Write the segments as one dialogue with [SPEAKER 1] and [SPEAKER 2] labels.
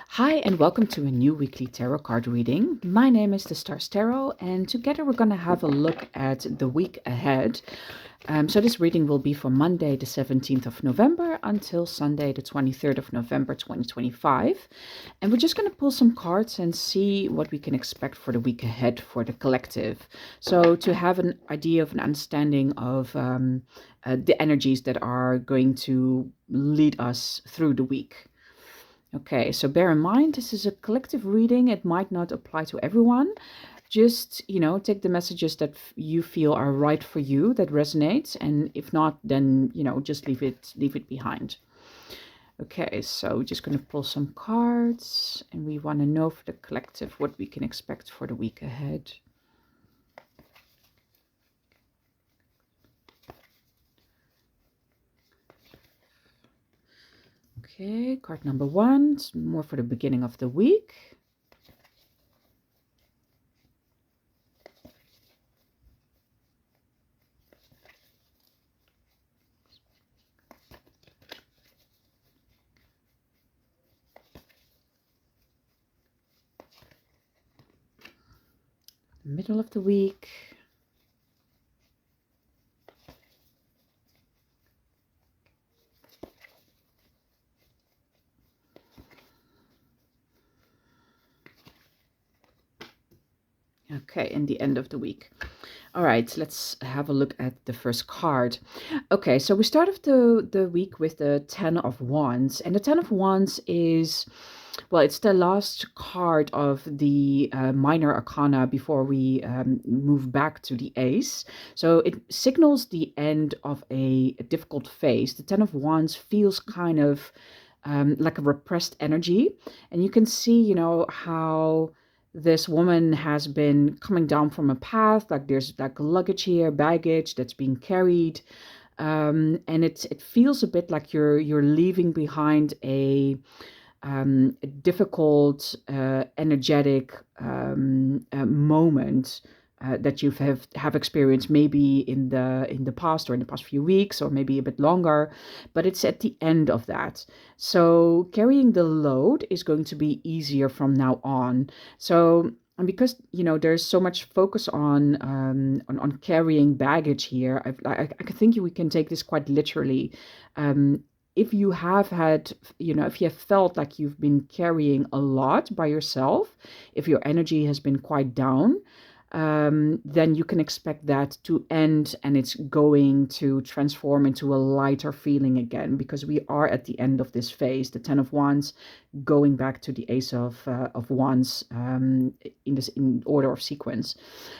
[SPEAKER 1] Hi, and welcome to a new weekly tarot card reading. My name is the Stars Tarot, and together we're going to have a look at the week ahead. So, this reading will be from Monday, the 17th of November, until Sunday, the 23rd of November, 2025. And we're just going to pull some cards and see what we can expect for the week ahead for the collective. So, to have an idea of an understanding of the energies that are going to lead us through the week. Okay, so bear in mind, this is a collective reading. It might not apply to everyone. Just, take the messages that you feel are right for you, that resonates. And if not, then, just leave it behind. Okay, so just going to pull some cards. And we want to know for the collective what we can expect for the week ahead. Okay, card number 1, it's more for the beginning of the week. Middle of the week. Okay, in the end of the week. All right, let's have a look at the first card. Okay, so we start off the week with the Ten of Wands. And the Ten of Wands is, well, it's the last card of the minor arcana before we move back to the Ace. So it signals the end of a difficult phase. The Ten of Wands feels kind of like a repressed energy. And you can see, how this woman has been coming down from a path, like there's like luggage here, baggage that's being carried, and it feels a bit like you're leaving behind a difficult, energetic moment that you have experienced maybe in the past or in the past few weeks or maybe a bit longer, but it's at the end of that. So carrying the load is going to be easier from now on. So and because there's so much focus on carrying baggage here, I think we can take this quite literally. If you have had, if you have felt like you've been carrying a lot by yourself, if your energy has been quite down, then you can expect that to end and it's going to transform into a lighter feeling again, because we are at the end of this phase, the Ten of Wands, going back to the Ace of Wands, in order of sequence.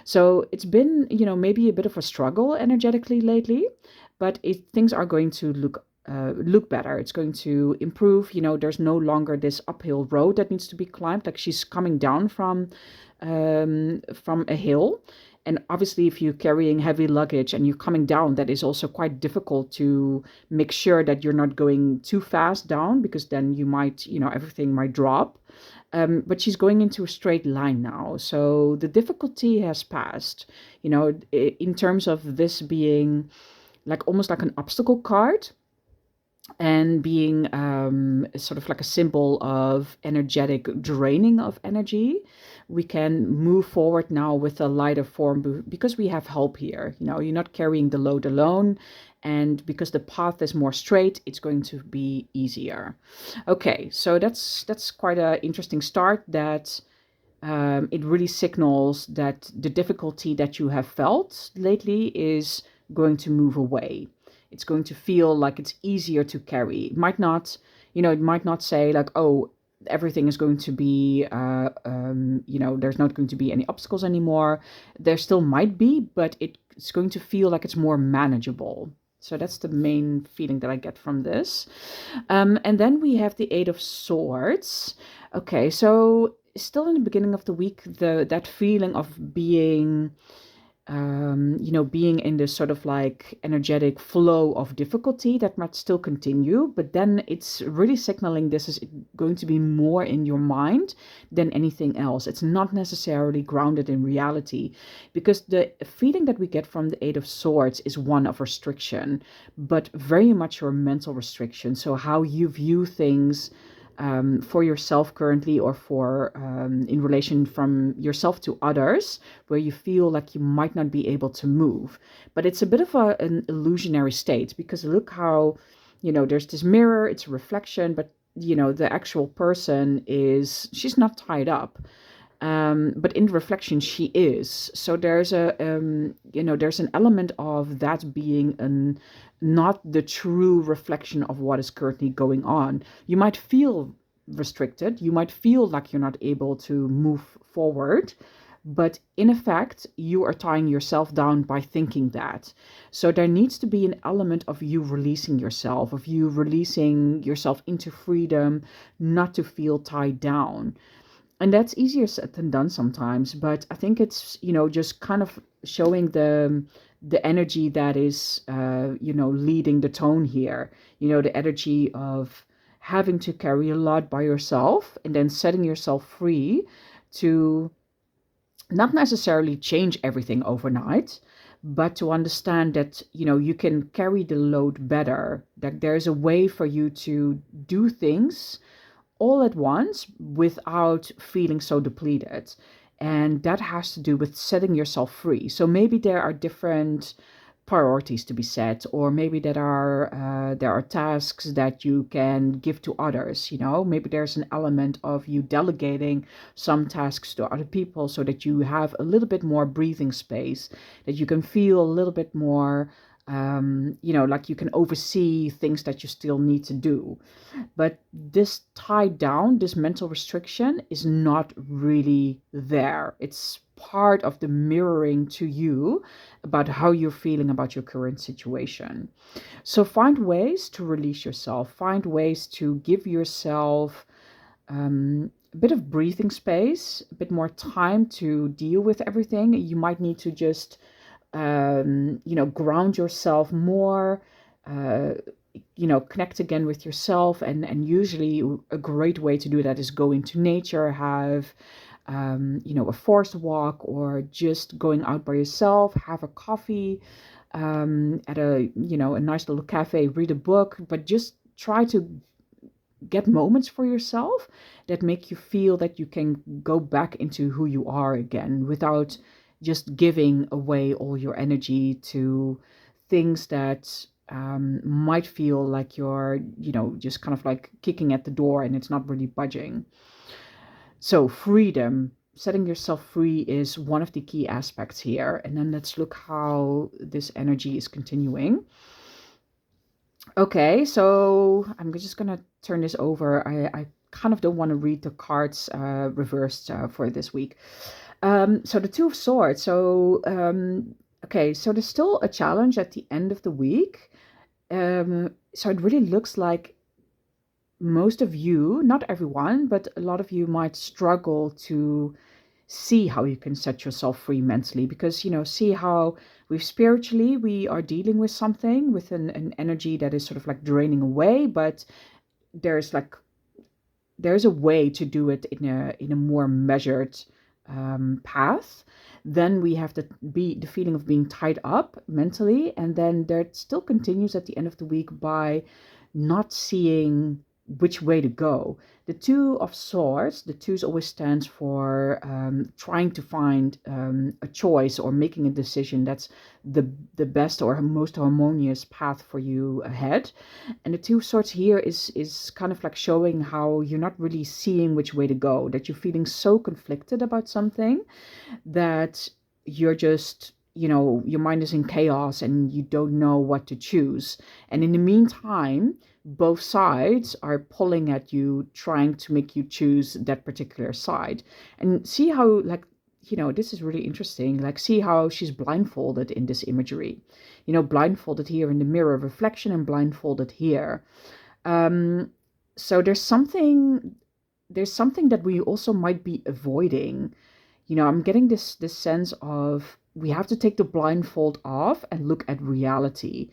[SPEAKER 1] So it's been, maybe a bit of a struggle energetically lately, but things are going to look better. It's going to improve. There's no longer this uphill road that needs to be climbed. Like she's coming down from a hill. And obviously, if you're carrying heavy luggage and you're coming down, that is also quite difficult to make sure that you're not going too fast down, because then you might, everything might drop. But she's going into a straight line now. So the difficulty has passed, in terms of this being like almost like an obstacle card and being sort of like a symbol of energetic draining of energy. We can move forward now with a lighter form because we have help here. You're not carrying the load alone, and because the path is more straight, it's going to be easier. Okay, so that's quite an interesting start. That it really signals that the difficulty that you have felt lately is going to move away. It's going to feel like it's easier to carry. It might not say like, oh, everything is going to be, there's not going to be any obstacles anymore. There still might be, but it's going to feel like it's more manageable. So that's the main feeling that I get from this. And then we have the Eight of Swords. Okay, so still in the beginning of the week, that feeling of being being in this sort of like energetic flow of difficulty that might still continue, but then it's really signaling this is going to be more in your mind than anything else. It's not necessarily grounded in reality, because the feeling that we get from the Eight of Swords is one of restriction, but very much your mental restriction. So how you view things, for yourself currently, or for in relation from yourself to others, where you feel like you might not be able to move. But it's a bit of an illusionary state, because look how, there's this mirror, it's a reflection, but the actual person she's not tied up. But in reflection, she is. So there's there's an element of that being not the true reflection of what is currently going on. You might feel restricted. You might feel like you're not able to move forward. But in effect, you are tying yourself down by thinking that. So there needs to be an element of you releasing yourself, of you releasing yourself into freedom, not to feel tied down. And that's easier said than done sometimes, but I think it's just kind of showing the energy that is leading the tone here. The energy of having to carry a lot by yourself, and then setting yourself free to not necessarily change everything overnight, but to understand that you can carry the load better, that there's a way for you to do things all at once without feeling so depleted. And that has to do with setting yourself free. So maybe there are different priorities to be set, or maybe there are tasks that you can give to others. Maybe there's an element of you delegating some tasks to other people, so that you have a little bit more breathing space, that you can feel a little bit more like you can oversee things that you still need to do. But this tied down, this mental restriction is not really there. It's part of the mirroring to you about how you're feeling about your current situation. So find ways to release yourself, find ways to give yourself a bit of breathing space, a bit more time to deal with everything. You might need to just ground yourself more, connect again with yourself. And usually a great way to do that is go into nature, have, a forest walk, or just going out by yourself, have a coffee at a nice little cafe, read a book, but just try to get moments for yourself that make you feel that you can go back into who you are again, without just giving away all your energy to things that might feel like you're, just kind of like kicking at the door and it's not really budging. So freedom, setting yourself free, is one of the key aspects here. And then let's look how this energy is continuing. Okay, so I'm just going to turn this over. I kind of don't want to read the cards reversed for this week. So the Two of Swords. So, okay, so there's still a challenge at the end of the week. So it really looks like most of you, not everyone, but a lot of you might struggle to see how you can set yourself free mentally, because, see how we are dealing with something, with an energy that is sort of like draining away, but there's a way to do it in a more measured path. Then we have the feeling of being tied up mentally, and then that still continues at the end of the week by not seeing which way to go. The Two of Swords, the twos always stands for trying to find a choice or making a decision that's the best or most harmonious path for you ahead. And the Two of Swords here is kind of like showing how you're not really seeing which way to go, that you're feeling so conflicted about something that you're just, your mind is in chaos and you don't know what to choose. And in the meantime, both sides are pulling at you, trying to make you choose that particular side. And see how, this is really interesting. See how she's blindfolded in this imagery. Blindfolded here in the mirror reflection, and blindfolded here. So there's something that we also might be avoiding. I'm getting this sense of we have to take the blindfold off and look at reality.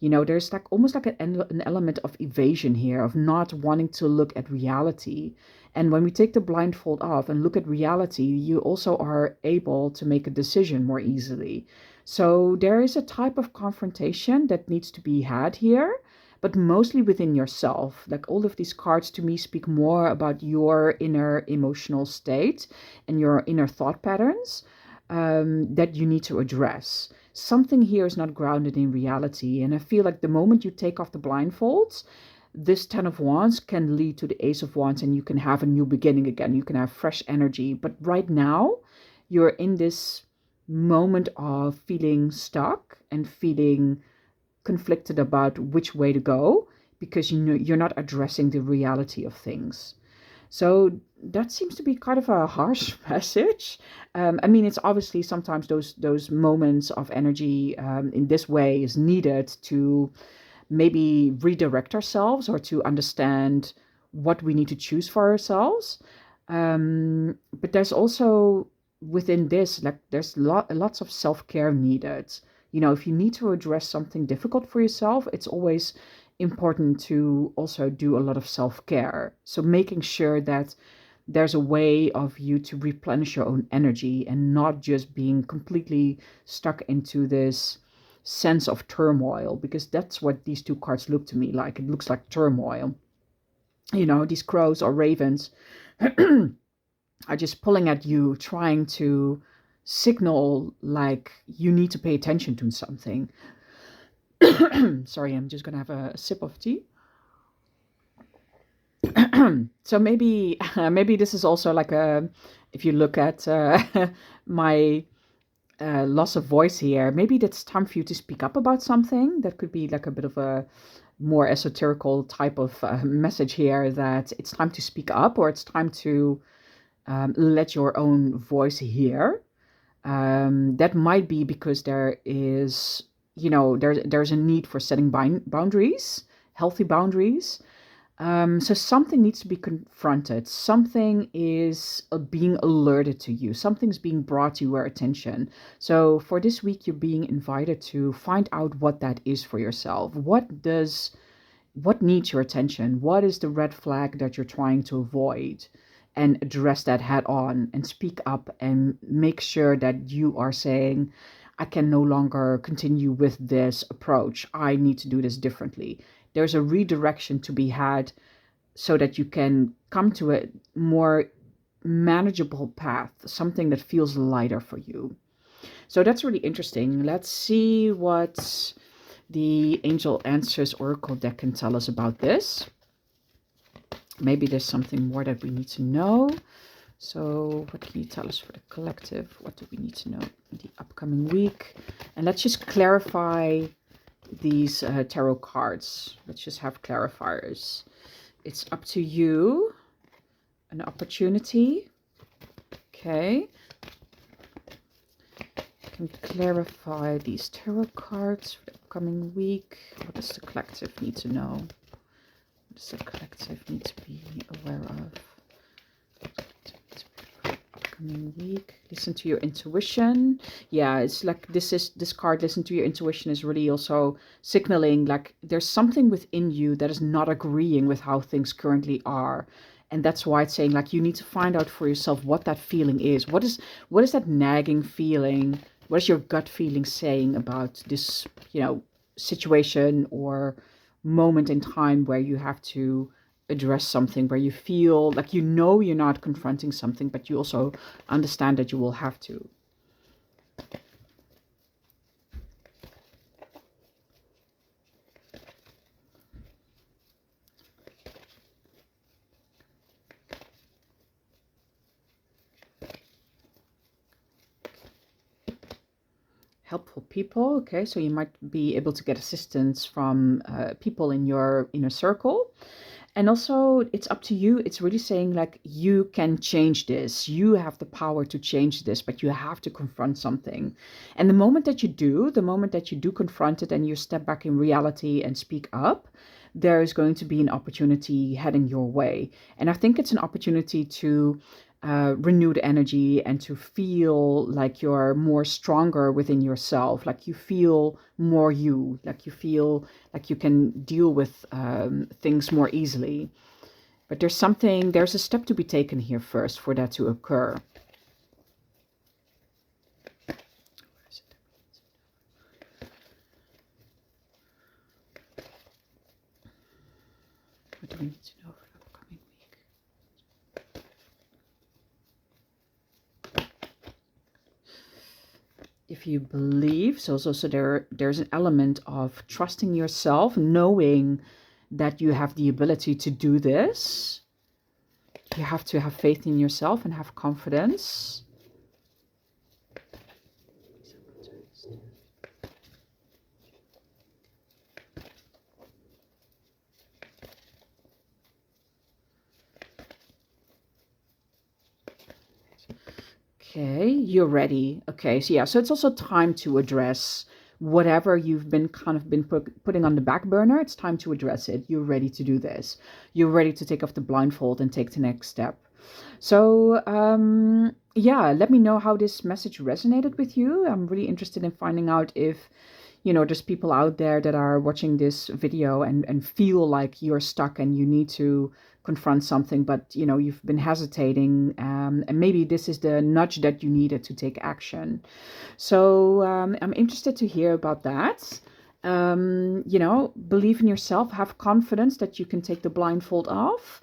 [SPEAKER 1] There's almost like an element of evasion here, of not wanting to look at reality. And when we take the blindfold off and look at reality, you also are able to make a decision more easily. So there is a type of confrontation that needs to be had here, but mostly within yourself. Like all of these cards to me speak more about your inner emotional state and your inner thought patterns that you need to address. Something here is not grounded in reality. And I feel like the moment you take off the blindfolds, this Ten of Wands can lead to the Ace of Wands, and you can have a new beginning again. You can have fresh energy. But right now, you're in this moment of feeling stuck and feeling conflicted about which way to go, because you know you're not addressing the reality of things. So that seems to be kind of a harsh message. I mean, it's obviously sometimes those moments of energy in this way is needed to maybe redirect ourselves or to understand what we need to choose for ourselves. But there's also within this, like there's lots of self-care needed. You know, if you need to address something difficult for yourself, it's always important to also do a lot of self-care. So making sure that there's a way of you to replenish your own energy and not just being completely stuck into this sense of turmoil, because that's what these two cards look to me like. It looks like turmoil. You know, these crows or ravens are just pulling at you, trying to signal like you need to pay attention to something. Sorry, I'm just gonna have a sip of tea. So maybe this is also like a, if you look at my loss of voice here, maybe it's time for you to speak up about something. That could be like a bit of a more esoterical type of message here, that it's time to speak up, or it's time to let your own voice hear. That might be because there is, you know, there's a need for setting boundaries, healthy boundaries. So something needs to be confronted. Something is being alerted to you. Something's being brought to your attention. So for this week, you're being invited to find out what that is for yourself. What needs your attention? What is the red flag that you're trying to avoid? And address that head on and speak up and make sure that you are saying, I can no longer continue with this approach. I need to do this differently. There's a redirection to be had so that you can come to a more manageable path, something that feels lighter for you. So that's really interesting. Let's see what the Angel Answers Oracle deck can tell us about this. Maybe there's something more that we need to know. So what can you tell us for the collective? What do we need to know in the upcoming week? And let's just clarify these tarot cards. Let's just have clarifiers. It's up to you. An opportunity. Okay. Can clarify these tarot cards for the upcoming week. What does the collective need to know? What does the collective need to be aware of? Upcoming week. Listen to your intuition. Yeah, it's like this card, listen to your intuition, is really also signaling like there's something within you that is not agreeing with how things currently are. And that's why it's saying like you need to find out for yourself what that feeling is. What is that nagging feeling? What is your gut feeling saying about this, you know, situation or moment in time where you have to address something, where you feel like you know you're not confronting something, but you also understand that you will have to. Helpful people. Okay, so you might be able to get assistance from people in your inner circle. And also, it's up to you. It's really saying like you can change this. You have the power to change this, but you have to confront something. And the moment that you do confront it and you step back in reality and speak up, there is going to be an opportunity heading your way. And I think it's an opportunity to renewed energy and to feel like you're more stronger within yourself, like you feel more you, like you feel like you can deal with things more easily. But there's a step to be taken here first for that to occur. do we need to know for the upcoming week? If you believe, so there's an element of trusting yourself, knowing that you have the ability to do this. You have to have faith in yourself and have confidence. Okay, you're ready. Okay, so yeah, so it's also time to address whatever you've been putting on the back burner. It's time to address it. You're ready to do this. You're ready to take off the blindfold and take the next step. So, yeah, let me know how this message resonated with you. I'm really interested in finding out if, there's people out there that are watching this video and feel like you're stuck and you need to confront something, but, you've been hesitating, and maybe this is the nudge that you needed to take action. So, I'm interested to hear about that. Believe in yourself, have confidence that you can take the blindfold off.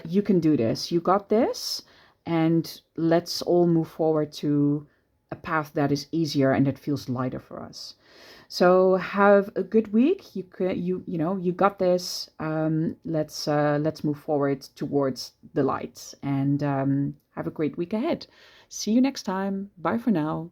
[SPEAKER 1] You can do this. You got this. And let's all move forward to a path that is easier and that feels lighter for us. So have a good week. You got this. Let's move forward towards the light and have a great week ahead. See you next time. Bye for now.